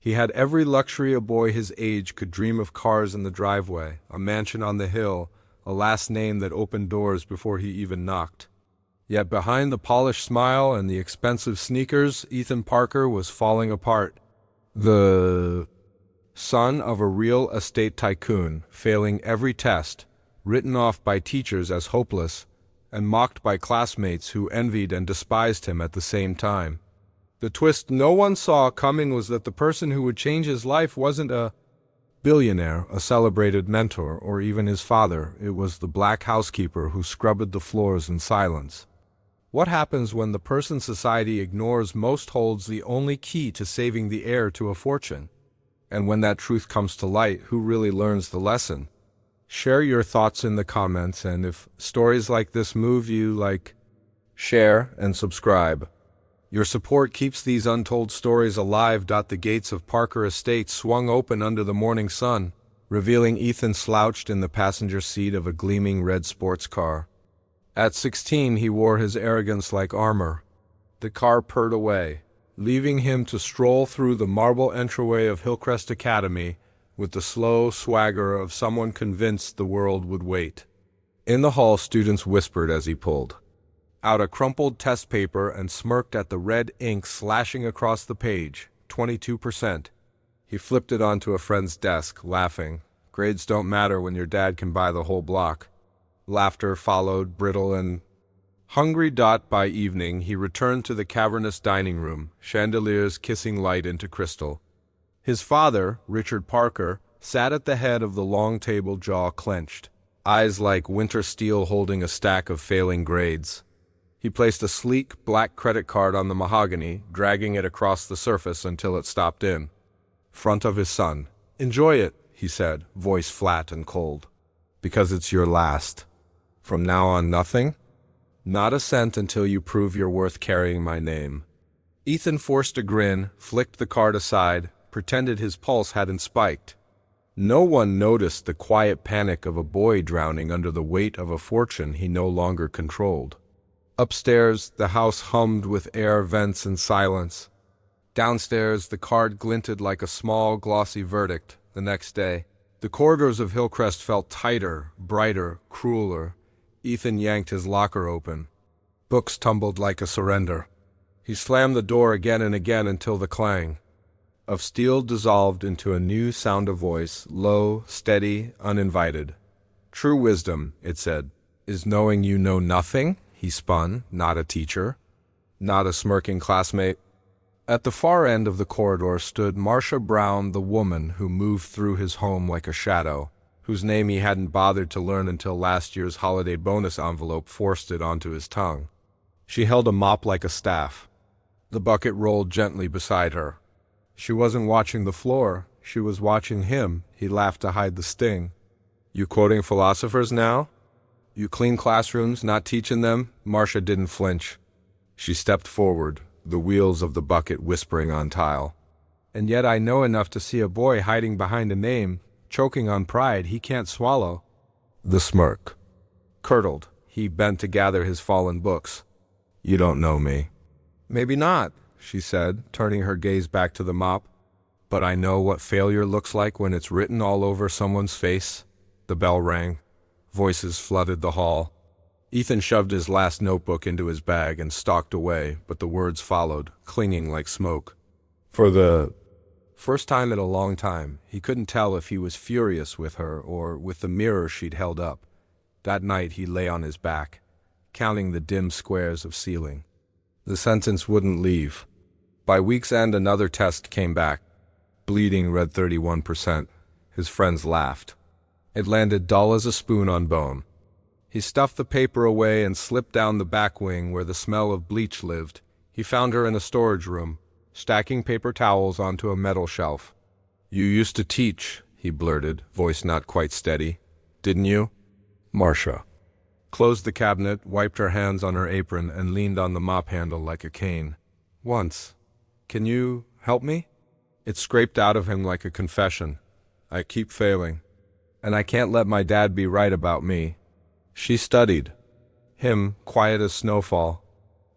He had every luxury a boy his age could dream of: cars in the driveway, a mansion on the hill, a last name that opened doors before he even knocked. Yet behind the polished smile and the expensive sneakers, Ethan Parker was falling apart. The son of a real estate tycoon, failing every test, written off by teachers as hopeless, and mocked by classmates who envied and despised him at the same time. The twist no one saw coming was that the person who would change his life wasn't a billionaire, a celebrated mentor, or even his father. It was the black housekeeper who scrubbed the floors in silence. What happens when the person society ignores most holds the only key to saving the heir to a fortune? And when that truth comes to light, who really learns the lesson? Share your thoughts in the comments, and if stories like this move you, share, and subscribe. Your support keeps these untold stories alive. The gates of Parker Estate swung open under the morning sun, revealing Ethan slouched in the passenger seat of a gleaming red sports car. At 16, he wore his arrogance like armor. The car purred away, leaving him to stroll through the marble entryway of Hillcrest Academy with the slow swagger of someone convinced the world would wait. In the hall, students whispered as he pulled out a crumpled test paper and smirked at the red ink slashing across the page. 22%. He flipped it onto a friend's desk, laughing. Grades don't matter when your dad can buy the whole block. Laughter followed, brittle and hungry. By evening, he returned to the cavernous dining room, chandeliers kissing light into crystal. His father, Richard Parker, sat at the head of the long table, jaw clenched, eyes like winter steel holding a stack of failing grades. He placed a sleek, black credit card on the mahogany, dragging it across the surface until it stopped in front of his son. "Enjoy it," he said, voice flat and cold. "Because it's your last. From now on, nothing? Not a cent until you prove you're worth carrying my name." Ethan forced a grin, flicked the card aside, pretended his pulse hadn't spiked. No one noticed the quiet panic of a boy drowning under the weight of a fortune he no longer controlled. Upstairs, the house hummed with air vents and silence. Downstairs, the card glinted like a small, glossy verdict. The next day, the corridors of Hillcrest felt tighter, brighter, crueler. Ethan yanked his locker open. Books tumbled like a surrender. He slammed the door again and again until the clang of steel dissolved into a new sound of voice, low, steady, uninvited. "True wisdom," it said, "is knowing you know nothing." He spun, not a teacher, not a smirking classmate. At the far end of the corridor stood Marcia Brown, the woman who moved through his home like a shadow, whose name he hadn't bothered to learn until last year's holiday bonus envelope forced it onto his tongue. She held a mop like a staff. The bucket rolled gently beside her. She wasn't watching the floor, she was watching him. He laughed to hide the sting. "You quoting philosophers now? You clean classrooms, not teaching them?" Marcia didn't flinch. She stepped forward, the wheels of the bucket whispering on tile. "And yet I know enough to see a boy hiding behind a name, choking on pride he can't swallow." The smirk curdled. He bent to gather his fallen books. "You don't know me." "Maybe not," she said, turning her gaze back to the mop. "But I know what failure looks like when it's written all over someone's face." The bell rang. Voices flooded the hall. Ethan shoved his last notebook into his bag and stalked away, but the words followed, clinging like smoke. For the first time in a long time, he couldn't tell if he was furious with her or with the mirror she'd held up. That night he lay on his back, counting the dim squares of ceiling. The sentence wouldn't leave. By week's end, another test came back. Bleeding read 31%. His friends laughed. It landed dull as a spoon on bone. He stuffed the paper away and slipped down the back wing where the smell of bleach lived. He found her in a storage room, stacking paper towels onto a metal shelf. "You used to teach," he blurted, voice not quite steady. "Didn't you?" Marcia closed the cabinet, wiped her hands on her apron, and leaned on the mop handle like a cane. "Once. Can you help me?" It scraped out of him like a confession. "I keep failing. And I can't let my dad be right about me." She studied him, quiet as snowfall.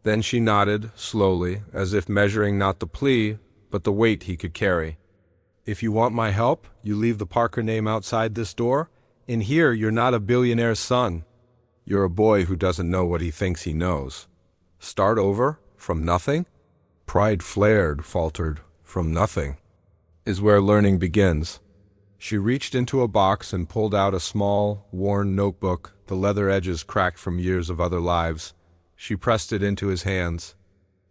Then she nodded, slowly, as if measuring not the plea, but the weight he could carry. If you want my help, you leave the Parker name outside this door. In here, you're not a billionaire's son. You're a boy who doesn't know what he thinks he knows. Start over? From nothing? Pride flared, faltered. From nothing is where learning begins. She reached into a box and pulled out a small, worn notebook, the leather edges cracked from years of other lives. She pressed it into his hands.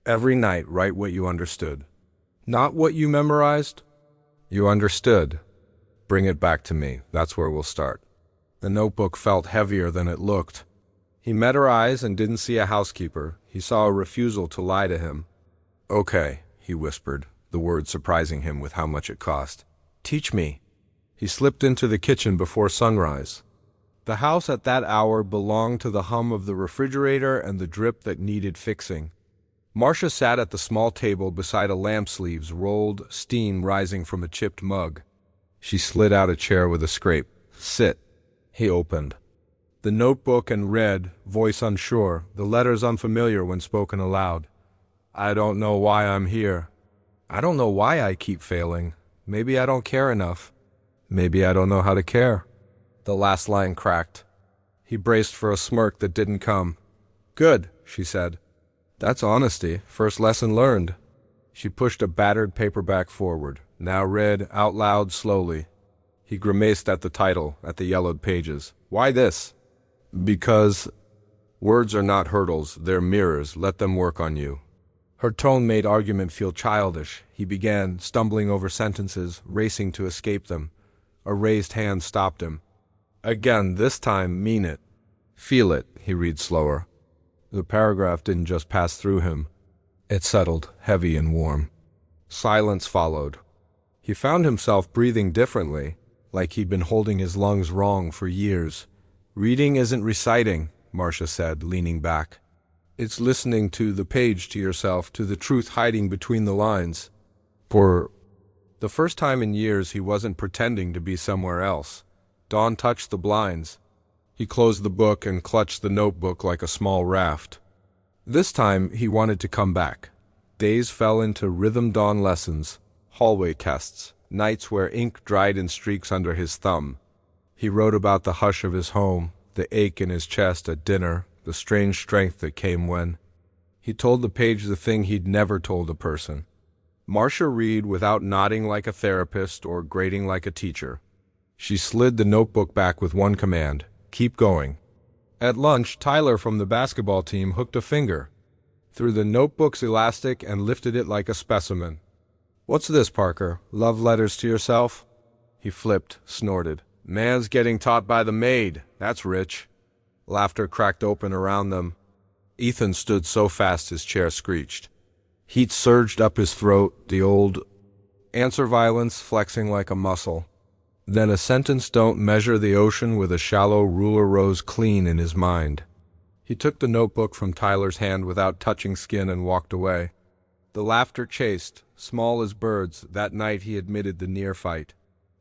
Every night, write what you understood. Not what you memorized. You understood. Bring it back to me. That's where we'll start. The notebook felt heavier than it looked. He met her eyes and didn't see a housekeeper. He saw a refusal to lie to him. Okay, he whispered, the word surprising him with how much it cost. Teach me. He slipped into the kitchen before sunrise. The house at that hour belonged to the hum of the refrigerator and the drip that needed fixing. Marcia sat at the small table beside a lamp sleeves, rolled steam rising from a chipped mug. She slid out a chair with a scrape. Sit. He opened the notebook and read, voice unsure, the letters unfamiliar when spoken aloud. I don't know why I'm here. I don't know why I keep failing. Maybe I don't care enough. Maybe I don't know how to care. The last line cracked. He braced for a smirk that didn't come. Good, she said. That's honesty. First lesson learned. She pushed a battered paperback forward, now read out loud slowly. He grimaced at the title, at the yellowed pages. Why this? Because words are not hurdles, they're mirrors. Let them work on you. Her tone made argument feel childish. He began, stumbling over sentences, racing to escape them. A raised hand stopped him. Again, this time, mean it. Feel it, he read slower. The paragraph didn't just pass through him. It settled, heavy and warm. Silence followed. He found himself breathing differently, like he'd been holding his lungs wrong for years. Reading isn't reciting, Marcia said, leaning back. It's listening to the page to yourself, to the truth hiding between the lines. For the first time in years, he wasn't pretending to be somewhere else. Dawn touched the blinds. He closed the book and clutched the notebook like a small raft. This time, he wanted to come back. Days fell into rhythm dawn lessons, hallway tests, nights where ink dried in streaks under his thumb. He wrote about the hush of his home, the ache in his chest at dinner, the strange strength that came when. He told the page the thing he'd never told a person. Marcia read without nodding like a therapist or grating like a teacher. She slid the notebook back with one command, keep going. At lunch, Tyler from the basketball team hooked a finger through the notebook's elastic and lifted it like a specimen. What's this, Parker? Love letters to yourself? He flipped, snorted. Man's getting taught by the Maid. That's rich. Laughter cracked open around them. Ethan stood so fast his chair screeched. Heat surged up his throat, the old answer violence flexing like a muscle. Then a sentence don't measure the ocean with a shallow ruler rose clean in his mind. He took the notebook from Tyler's hand without touching skin and walked away. The laughter chased, small as birds. That night he admitted the near fight.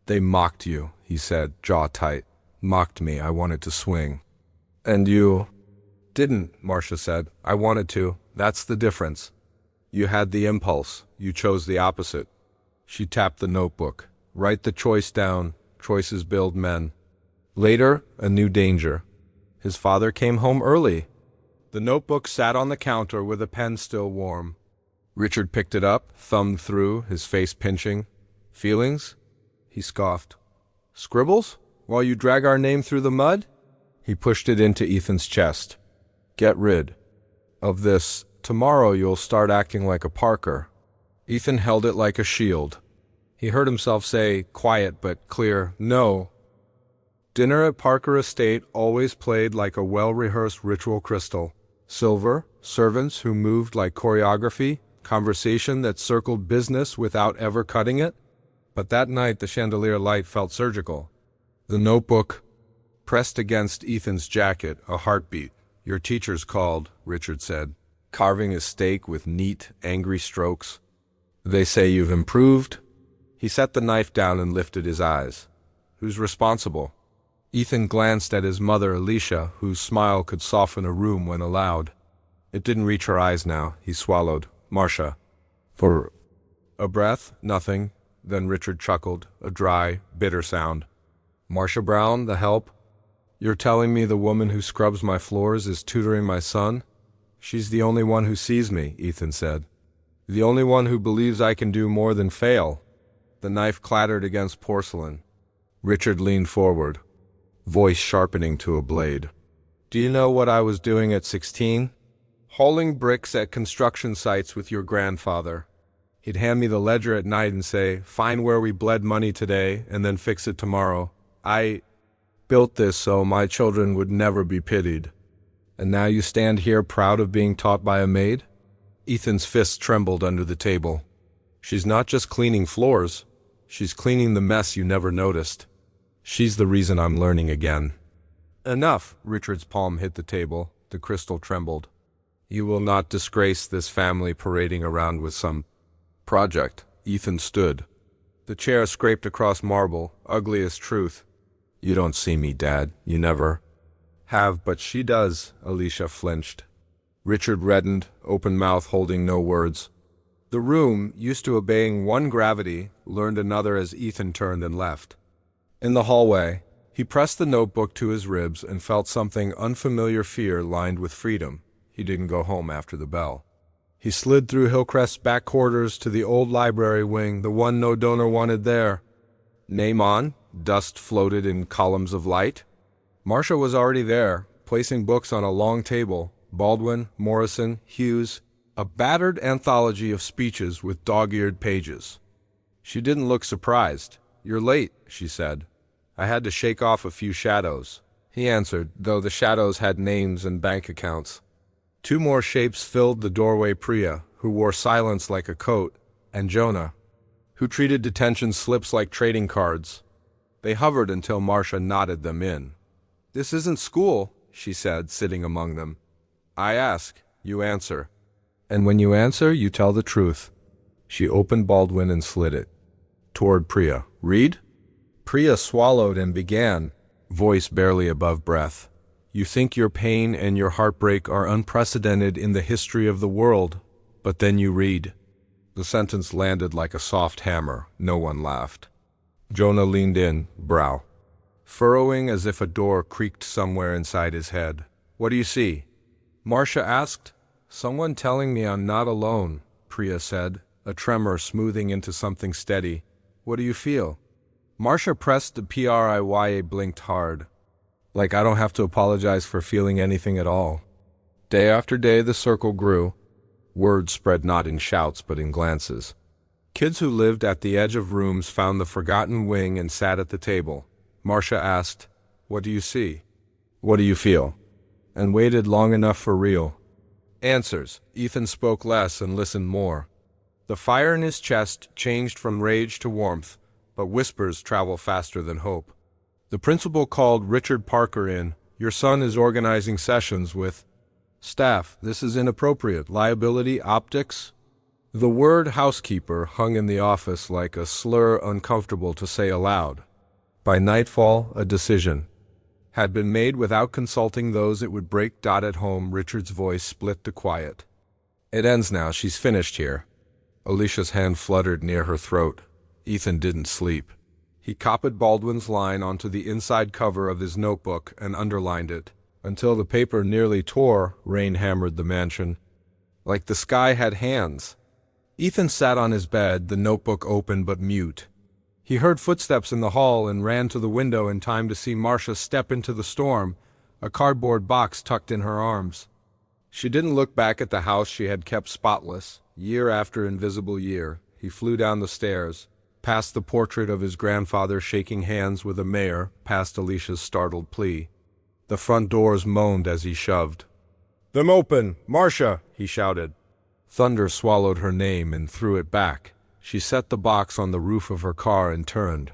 They mocked you, he said, jaw tight. Mocked me, I wanted to swing. And you didn't, Marcia said. I wanted to. That's the difference. You had the impulse. You chose the opposite. She tapped the notebook. Write the choice down. Choices build men. Later, a new danger. His father came home early. The notebook sat on the counter with a pen still warm. Richard picked it up, thumbed through, his face pinching. Feelings? He scoffed. Scribbles? While you drag our name through the mud? He pushed it into Ethan's chest. Get rid of this. Tomorrow you'll start acting like a Parker. Ethan held it like a shield. He heard himself say, quiet but clear, no. Dinner at Parker Estate always played like a well-rehearsed ritual crystal. Silver, servants who moved like choreography, conversation that circled business without ever cutting it. But that night the chandelier light felt surgical. The notebook pressed against Ethan's jacket, a heartbeat. Your teacher's called, Richard said, carving his steak with neat, angry strokes. They say you've improved. He set the knife down and lifted his eyes. Who's responsible? Ethan glanced at his mother, Alicia, whose smile could soften a room when allowed. It didn't reach her eyes now. He swallowed. Marcia. For a breath, nothing. Then Richard chuckled, a dry, bitter sound. Marcia Brown, the help? You're telling me the woman who scrubs my floors is tutoring my son? She's the only one who sees me, Ethan said. The only one who believes I can do more than fail. The knife clattered against porcelain. Richard leaned forward, voice sharpening to a blade. Do you know what I was doing at 16? Hauling bricks at construction sites with your grandfather. He'd hand me the ledger at night and say, find where we bled money today and then fix it tomorrow. I built this so my children would never be pitied. And now you stand here proud of being taught by a maid? Ethan's fists trembled under the table. She's not just cleaning floors. She's cleaning the mess you never noticed. She's the reason I'm learning again. Enough, Richard's palm hit the table. The crystal trembled. You will not disgrace this family parading around with some project. Ethan stood. The chair scraped across marble, ugly as truth. You don't see me, Dad. You never have, but she does, Alicia flinched. Richard reddened, open mouth holding no words. The room, used to obeying one gravity, learned another as Ethan turned and left. In the hallway, he pressed the notebook to his ribs and felt something unfamiliar fear lined with freedom. He didn't go home after the bell. He slid through Hillcrest's back quarters to the old library wing, the one no donor wanted there. Name on, dust floated in columns of light. Marcia was already there, placing books on a long table. Baldwin, Morrison, Hughes, a battered anthology of speeches with dog-eared pages. She didn't look surprised. You're late, she said. I had to shake off a few shadows. He answered, though the shadows had names and bank accounts. Two more shapes filled the doorway: Priya, who wore silence like a coat, and Jonah, who treated detention slips like trading cards. They hovered until Marcia nodded them in. This isn't school, she said, sitting among them. I ask, you answer. And when you answer, you tell the truth. She opened Baldwin and slid it toward Priya. Read? Priya swallowed and began, voice barely above breath. You think your pain and your heartbreak are unprecedented in the history of the world, but then you read. The sentence landed like a soft hammer. No one laughed. Jonah leaned in, brow furrowing as if a door creaked somewhere inside his head. What do you see? Marcia asked. Someone telling me I'm not alone, Priya said, a tremor smoothing into something steady. What do you feel? Marcia pressed the PRIYA, blinked hard. Like I don't have to apologize for feeling anything at all. Day after day the circle grew. Words spread not in shouts but in glances. Kids who lived at the edge of rooms found the forgotten wing and sat at the table. Marcia asked, what do you see? What do you feel? And waited long enough for real answers. Ethan spoke less and listened more. The fire in his chest changed from rage to warmth, but whispers travel faster than hope. The principal called Richard Parker in. Your son is organizing sessions with staff. This is inappropriate. Liability, optics. The word housekeeper hung in the office like a slur uncomfortable to say aloud. By nightfall, a decision had been made without consulting those it would break. At home, Richard's voice split the quiet. It ends now. She's finished here. Alicia's hand fluttered near her throat. Ethan didn't sleep. He copied Baldwin's line onto the inside cover of his notebook and underlined it. Until the paper nearly tore, rain hammered the mansion. Like the sky had hands. Ethan sat on his bed, the notebook open but mute. He heard footsteps in the hall and ran to the window in time to see Marcia step into the storm, a cardboard box tucked in her arms. She didn't look back at the house she had kept spotless, year after invisible year. He flew down the stairs, past the portrait of his grandfather shaking hands with a mayor, past Alicia's startled plea. The front doors moaned as he shoved. Them open! Marcia! He shouted. Thunder swallowed her name and threw it back. She set the box on the roof of her car and turned.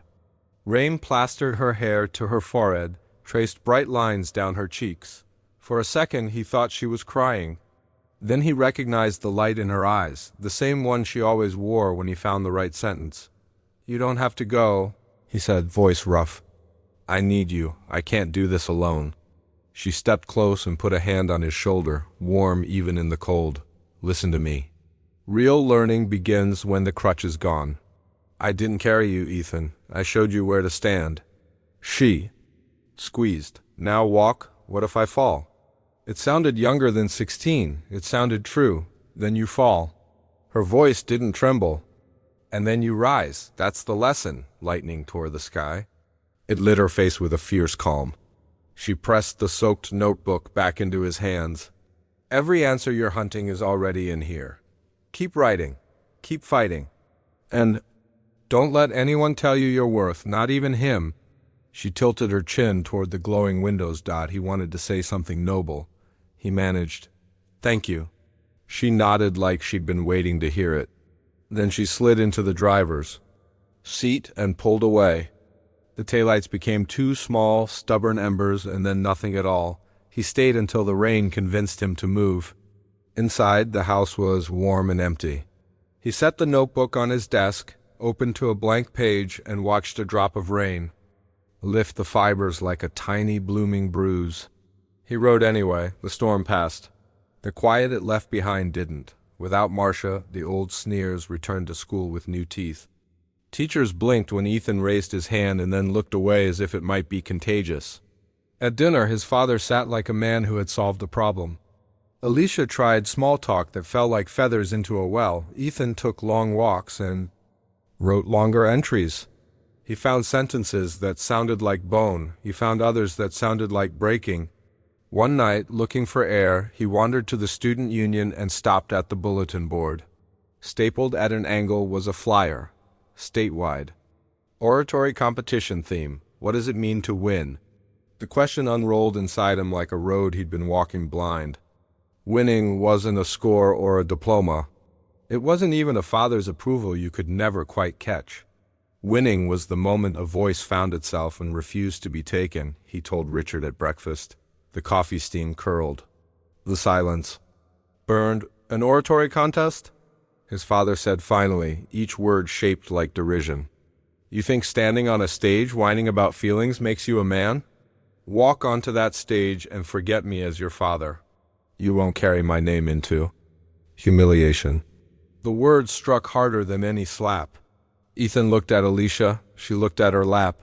Rain plastered her hair to her forehead, traced bright lines down her cheeks. For a second he thought she was crying. Then he recognized the light in her eyes, the same one she always wore when he found the right sentence. You don't have to go, he said, voice rough. I need you. I can't do this alone. She stepped close and put a hand on his shoulder, warm even in the cold. Listen to me. Real learning begins when the crutch is gone. I didn't carry you, Ethan. I showed you where to stand. She squeezed. Now walk. What if I fall? It sounded younger than 16. It sounded true. Then you fall. Her voice didn't tremble. And then you rise. That's the lesson. Lightning tore the sky. It lit her face with a fierce calm. She pressed the soaked notebook back into his hands. Every answer you're hunting is already in here. Keep writing. Keep fighting. And don't let anyone tell you your worth, not even him. She tilted her chin toward the glowing windows. He wanted to say something noble. He managed. Thank you. She nodded like she'd been waiting to hear it. Then she slid into the driver's seat and pulled away. The taillights became two small, stubborn embers and then nothing at all. He stayed until the rain convinced him to move. Inside, the house was warm and empty. He set the notebook on his desk, opened to a blank page, and watched a drop of rain lift the fibers like a tiny blooming bruise. He wrote anyway. The storm passed. The quiet it left behind didn't. Without Marcia, the old sneers returned to school with new teeth. Teachers blinked when Ethan raised his hand and then looked away as if it might be contagious. At dinner, his father sat like a man who had solved a problem. Alicia tried small talk that fell like feathers into a well. Ethan took long walks and wrote longer entries. He found sentences that sounded like bone. He found others that sounded like breaking. One night, looking for air, he wandered to the student union and stopped at the bulletin board. Stapled at an angle was a flyer. Statewide. Oratory competition theme. What does it mean to win? The question unrolled inside him like a road he'd been walking blind. Winning wasn't a score or a diploma. It wasn't even a father's approval you could never quite catch. Winning was the moment a voice found itself and refused to be taken, he told Richard at breakfast. The coffee steam curled. The silence. Burned. An oratory contest? His father said finally, each word shaped like derision. You think standing on a stage whining about feelings makes you a man? Walk onto that stage and forget me as your father. You won't carry my name into humiliation. The words struck harder than any slap. Ethan looked at Alicia. She looked at her lap.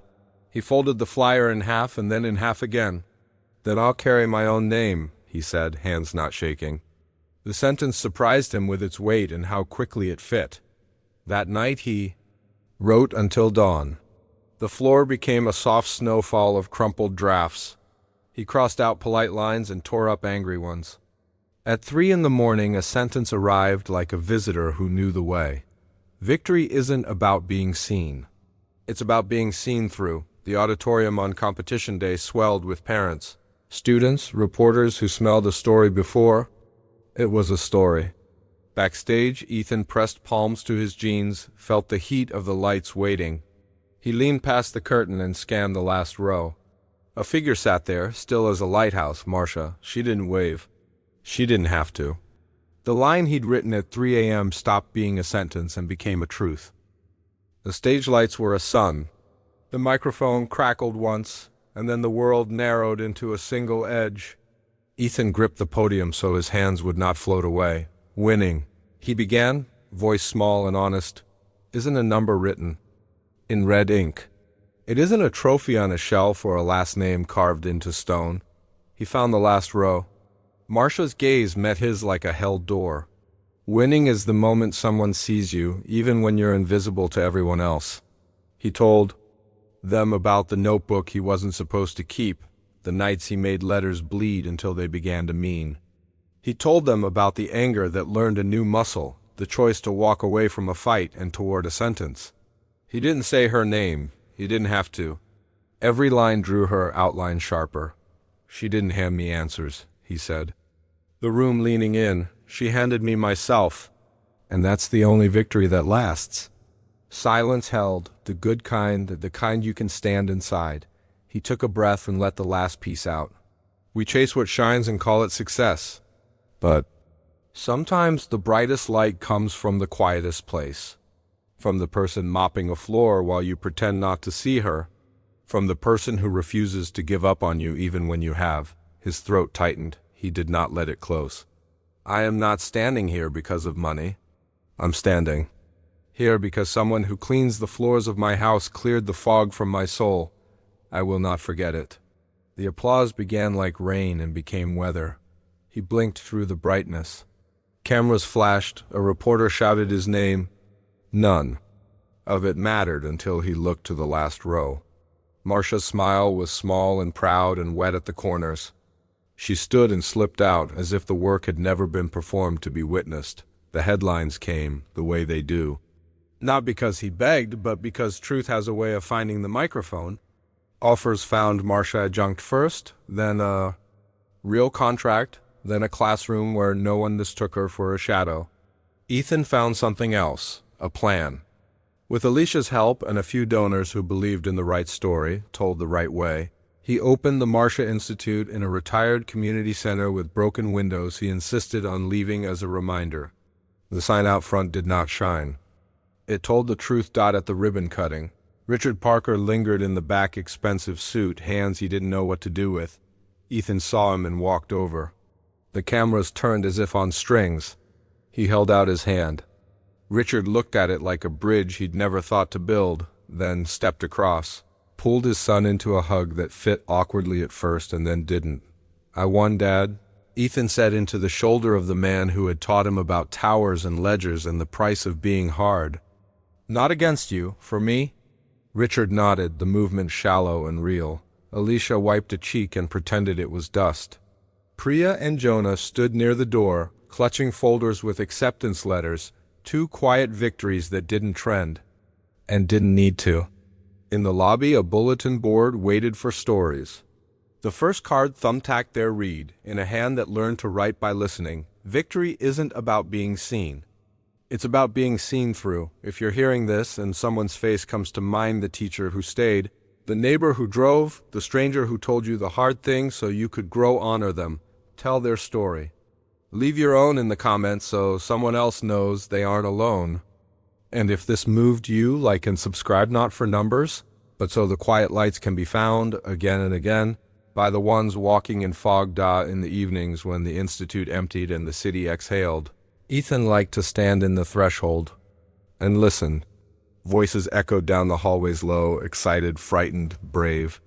He folded the flyer in half and then in half again. Then I'll carry my own name, he said, hands not shaking. The sentence surprised him with its weight and how quickly it fit. That night he wrote until dawn. The floor became a soft snowfall of crumpled drafts. He crossed out polite lines and tore up angry ones. At 3 a.m, a sentence arrived like a visitor who knew the way. Victory isn't about being seen. It's about being seen through. The auditorium on competition day swelled with parents, students, reporters who smelled a story before. It was a story. Backstage, Ethan pressed palms to his jeans, felt the heat of the lights waiting. He leaned past the curtain and scanned the last row. A figure sat there, still as a lighthouse, Marcia. She didn't wave. She didn't have to. The line he'd written at 3 a.m. stopped being a sentence and became a truth. The stage lights were a sun. The microphone crackled once, and then the world narrowed into a single edge. Ethan gripped the podium so his hands would not float away. Winning. He began, voice small and honest. Isn't a number written in red ink. It isn't a trophy on a shelf or a last name carved into stone. He found the last row. Marcia's gaze met his like a held door. Winning is the moment someone sees you, even when you're invisible to everyone else. He told them about the notebook he wasn't supposed to keep, the nights he made letters bleed until they began to mean. He told them about the anger that learned a new muscle, the choice to walk away from a fight and toward a sentence. He didn't say her name. He didn't have to. Every line drew her outline sharper. She didn't hand me answers, he said. The room leaning in, she handed me myself. And that's the only victory that lasts. Silence held, the good kind, the kind you can stand inside. He took a breath and let the last piece out. We chase what shines and call it success. But sometimes the brightest light comes from the quietest place. From the person mopping a floor while you pretend not to see her. From the person who refuses to give up on you even when you have. His throat tightened. He did not let it close. I am not standing here because of money. I'm standing. Here, because someone who cleans the floors of my house cleared the fog from my soul. I will not forget it. The applause began like rain and became weather. He blinked through the brightness. Cameras flashed, a reporter shouted his name. None of it mattered until he looked to the last row. Marcia's smile was small and proud and wet at the corners. She stood and slipped out as if the work had never been performed to be witnessed. The headlines came the way they do. Not because he begged, but because truth has a way of finding the microphone. Offers found Marcia adjunct first, then a real contract, then a classroom where no one mistook her for a shadow. Ethan found something else, a plan. With Alicia's help and a few donors who believed in the right story, told the right way, he opened the Marcia Institute in a retired community center with broken windows he insisted on leaving as a reminder. The sign out front did not shine. It told the truth dot at the ribbon cutting. Richard Parker lingered in the back expensive suit, hands he didn't know what to do with. Ethan saw him and walked over. The cameras turned as if on strings. He held out his hand. Richard looked at it like a bridge he'd never thought to build, then stepped across, pulled his son into a hug that fit awkwardly at first and then didn't. "I won, Dad," Ethan said into the shoulder of the man who had taught him about towers and ledgers and the price of being hard. "Not against you, for me?" Richard nodded, the movement shallow and real. Alicia wiped a cheek and pretended it was dust. Priya and Jonah stood near the door, clutching folders with acceptance letters, two quiet victories that didn't trend. And didn't need to. In the lobby, a bulletin board waited for stories. The first card thumbtacked their read, in a hand that learned to write by listening. Victory isn't about being seen. It's about being seen through. If you're hearing this and someone's face comes to mind, the teacher who stayed, the neighbor who drove, the stranger who told you the hard things so you could grow, honor them. Tell their story. Leave your own in the comments so someone else knows they aren't alone. And if this moved you, like and subscribe, not for numbers, but so the quiet lights can be found again and again by the ones walking in fog in the evenings when the institute emptied and the city exhaled. Ethan liked to stand in the threshold and listen. Voices echoed down the hallways low, excited, frightened, brave.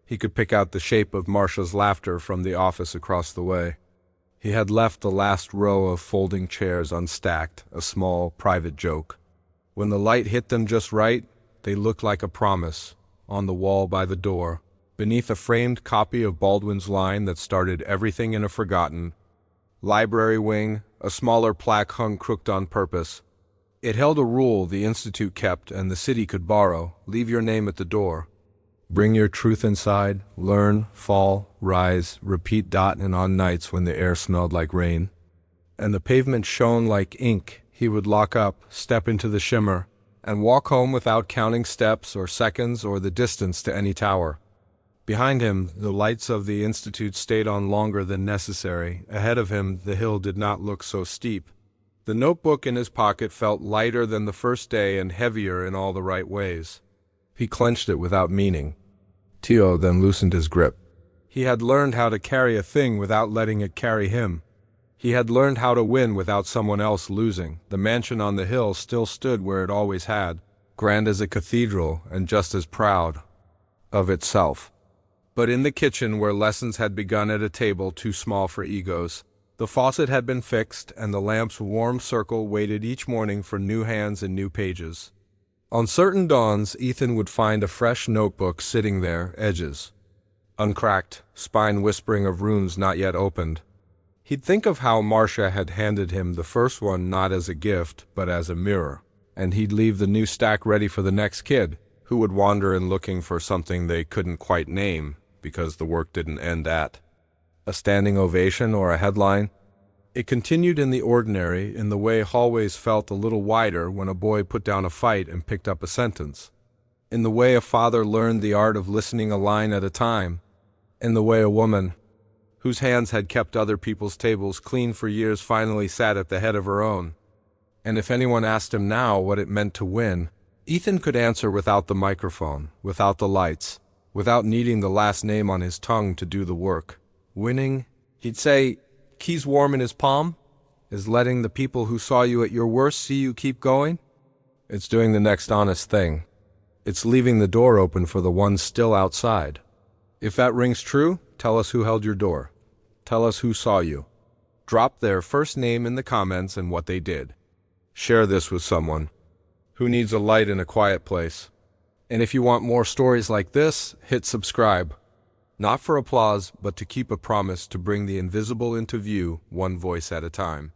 He could pick out the shape of Marcia's laughter from the office across the way. He had left the last row of folding chairs unstacked, a small, private joke. When the light hit them just right, they looked like a promise, on the wall by the door, beneath a framed copy of Baldwin's line that started everything in a forgotten library wing. A smaller plaque hung crooked on purpose. It held a rule the institute kept and the city could borrow: leave your name at the door. Bring your truth inside, learn, fall, rise, repeat. And on nights when the air smelled like rain and the pavement shone like ink, he would lock up, step into the shimmer, and walk home without counting steps or seconds or the distance to any tower. Behind him, the lights of the institute stayed on longer than necessary. Ahead of him, the hill did not look so steep. The notebook in his pocket felt lighter than the first day and heavier in all the right ways. He clenched it without meaning. Tio then loosened his grip. He had learned how to carry a thing without letting it carry him. He had learned how to win without someone else losing. The mansion on the hill still stood where it always had, grand as a cathedral and just as proud of itself. But in the kitchen, where lessons had begun at a table too small for egos, the faucet had been fixed and the lamp's warm circle waited each morning for new hands and new pages. On certain dawns, Ethan would find a fresh notebook sitting there, edges uncracked, spine whispering of runes not yet opened. He'd think of how Marcia had handed him the first one not as a gift, but as a mirror, and he'd leave the new stack ready for the next kid, who would wander in looking for something they couldn't quite name, because the work didn't end at a standing ovation or a headline. It continued in the ordinary, in the way hallways felt a little wider when a boy put down a fight and picked up a sentence, in the way a father learned the art of listening a line at a time, in the way a woman, whose hands had kept other people's tables clean for years, finally sat at the head of her own. And if anyone asked him now what it meant to win, Ethan could answer without the microphone, without the lights, without needing the last name on his tongue to do the work. Winning, he'd say, keys warm in his palm, is letting the people who saw you at your worst see you keep going. It's doing the next honest thing. It's leaving the door open for the ones still outside. If that rings true, tell us who held your door. Tell us who saw you. Drop their first name in the comments and what they did. Share this with someone who needs a light in a quiet place. And if you want more stories like this, hit subscribe. Not for applause, but to keep a promise to bring the invisible into view, one voice at a time.